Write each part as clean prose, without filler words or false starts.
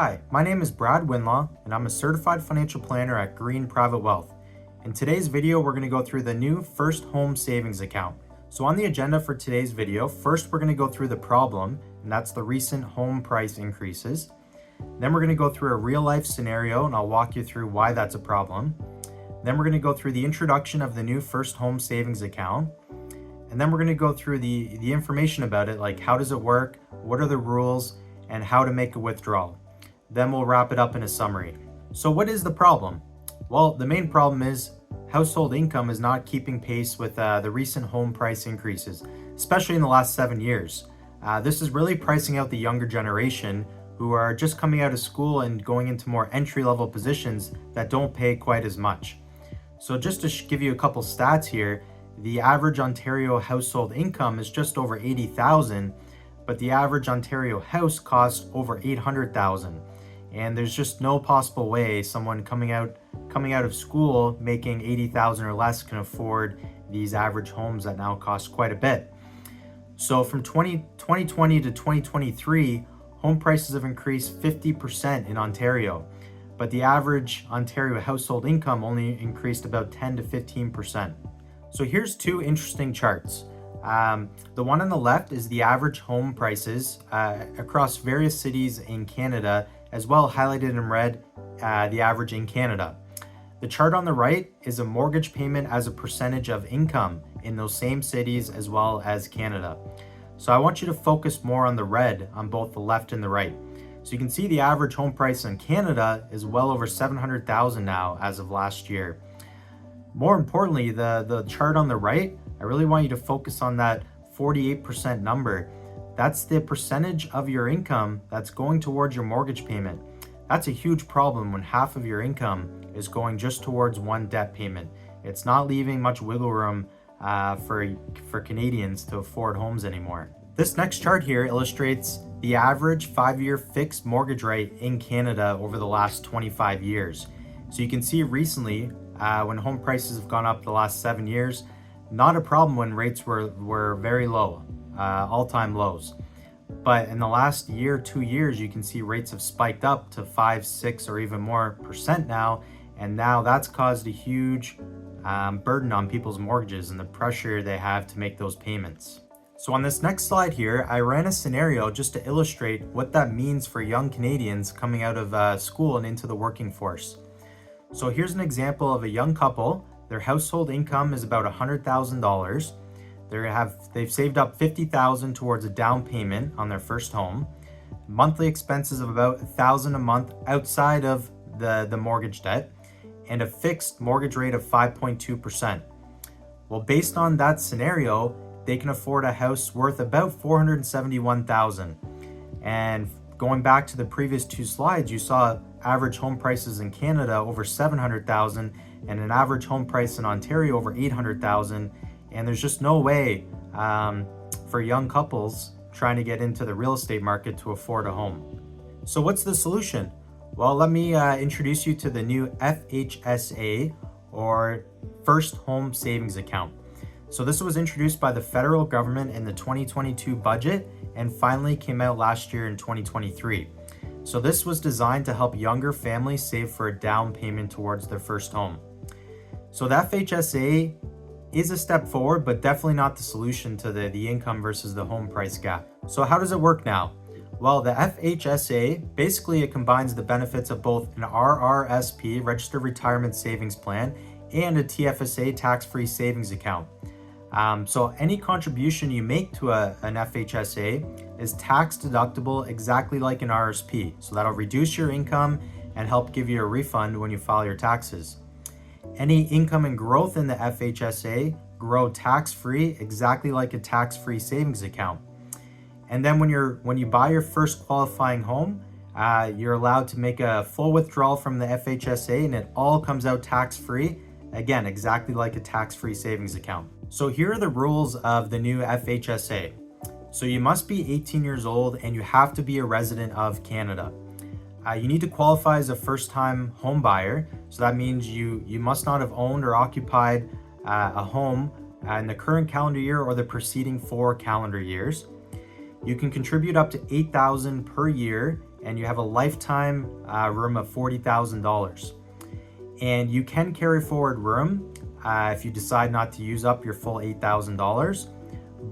Hi, my name is Brad Winlaw, and I'm a certified financial planner at Green Private Wealth. In today's video, we're going to go through the new First Home Savings Account. So on the agenda for today's video, first we're going to go through the problem, and that's the recent home price increases. Then we're going to go through a real life scenario, and I'll walk you through why that's a problem. Then we're going to go through the introduction of the new First Home Savings Account. And then we're going to go through the information about it, like how does it work, what are the rules, and how to make a withdrawal. Then we'll wrap it up in a summary. So what is the problem? Well, the main problem is household income is not keeping pace with the recent home price increases, especially in the last 7 years. This is really pricing out the younger generation who are just coming out of school and going into more entry-level positions that don't pay quite as much. So just to give you a couple stats here, the average Ontario household income is just over $80,000, but the average Ontario house costs over $800,000. And there's just no possible way someone coming out of school making $80,000 or less can afford these average homes that now cost quite a bit. So from 2020 to 2023, home prices have increased 50% in Ontario, but the average Ontario household income only increased about 10 to 15%. So here's two interesting charts. The one on the left is the average home prices across various cities in Canada, as well highlighted in red, the average in Canada. The chart on the right is a mortgage payment as a percentage of income in those same cities as well as Canada. So I want you to focus more on the red on both the left and the right. So you can see the average home price in Canada is well over $700,000 now as of last year. More importantly, the chart on the right, I really want you to focus on that 48% number. That's the percentage of your income that's going towards your mortgage payment. That's a huge problem when half of your income is going just towards one debt payment. It's not leaving much wiggle room for Canadians to afford homes anymore. This next chart here illustrates the average 5-year fixed mortgage rate in Canada over the last 25 years. So you can see recently, when home prices have gone up the last 7 years, not a problem when rates were very low. All-time lows. But in the last year, 2 years, you can see rates have spiked up to 5, 6, or even more percent now. And now that's caused a huge burden on people's mortgages and the pressure they have to make those payments. So on this next slide here, I ran a scenario just to illustrate what that means for young Canadians coming out of school and into the working force. So here's an example of a young couple. Their household income is about $100,000. They've saved up $50,000 towards a down payment on their first home, monthly expenses of about $1,000 a month outside of the mortgage debt, and a fixed mortgage rate of 5.2%. Well, based on that scenario, they can afford a house worth about $471,000. And going back to the previous two slides, you saw average home prices in Canada over $700,000 and an average home price in Ontario over $800,000. And there's just no way for young couples trying to get into the real estate market to afford a home. So what's the solution? Well, let me introduce you to the new FHSA, or First Home Savings Account. So this was introduced by the federal government in the 2022 budget and finally came out last year in 2023. So this was designed to help younger families save for a down payment towards their first home. So the FHSA is a step forward, but definitely not the solution to the income versus the home price gap. So how does it work now? Well, the FHSA, basically it combines the benefits of both an RRSP, Registered Retirement Savings Plan, and a TFSA, tax-free savings account. So any contribution you make to an FHSA is tax deductible exactly like an RSP. So that'll reduce your income and help give you a refund when you file your taxes. Any income and growth in the FHSA grow tax-free exactly like a tax-free savings account. And then when you buy your first qualifying home, you're allowed to make a full withdrawal from the FHSA and it all comes out tax-free, again, exactly like a tax-free savings account. So here are the rules of the new FHSA. So you must be 18 years old and you have to be a resident of Canada. You need to qualify as a first-time home buyer. So that means you must not have owned or occupied a home in the current calendar year or the preceding 4 calendar years. You can contribute up to $8,000 per year and you have a lifetime room of $40,000. And you can carry forward room if you decide not to use up your full $8,000,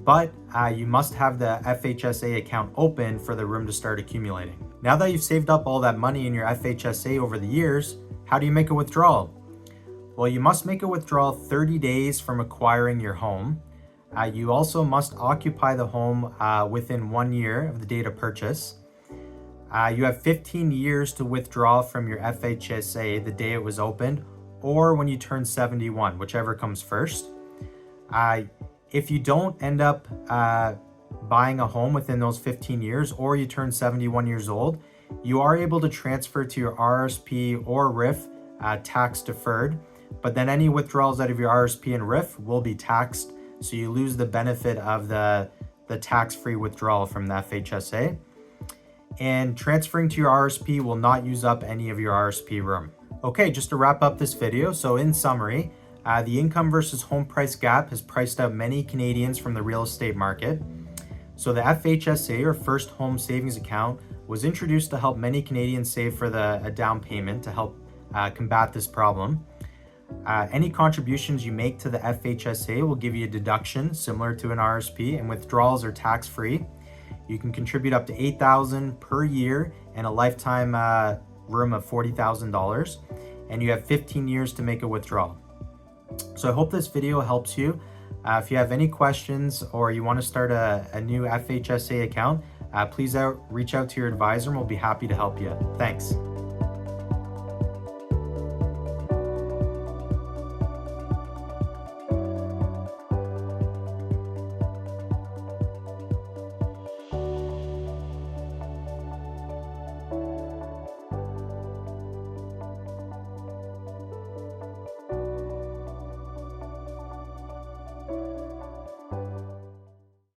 but you must have the FHSA account open for the room to start accumulating. Now that you've saved up all that money in your FHSA over the years, how do you make a withdrawal? Well, you must make a withdrawal 30 days from acquiring your home. You also must occupy the home within 1 year of the date of purchase. You have 15 years to withdraw from your FHSA the day it was opened, or when you turn 71, whichever comes first. If you don't end up buying a home within those 15 years, or you turn 71 years old, you are able to transfer to your RSP or RIF tax deferred, but then any withdrawals out of your RSP and RIF will be taxed, so you lose the benefit of the tax-free withdrawal from the FHSA. And transferring to your RSP will not use up any of your RSP room. Okay, just to wrap up this video, so in summary, the income versus home price gap has priced out many Canadians from the real estate market. So the FHSA, or First Home Savings Account, was introduced to help many Canadians save for a down payment to help combat this problem. Any contributions you make to the FHSA will give you a deduction similar to an RSP, and withdrawals are tax-free. You can contribute up to $8,000 per year and a lifetime room of $40,000, and you have 15 years to make a withdrawal. So I hope this video helps you. If you have any questions or you want to start a new FHSA account, please reach out to your advisor and we'll be happy to help you. Thanks.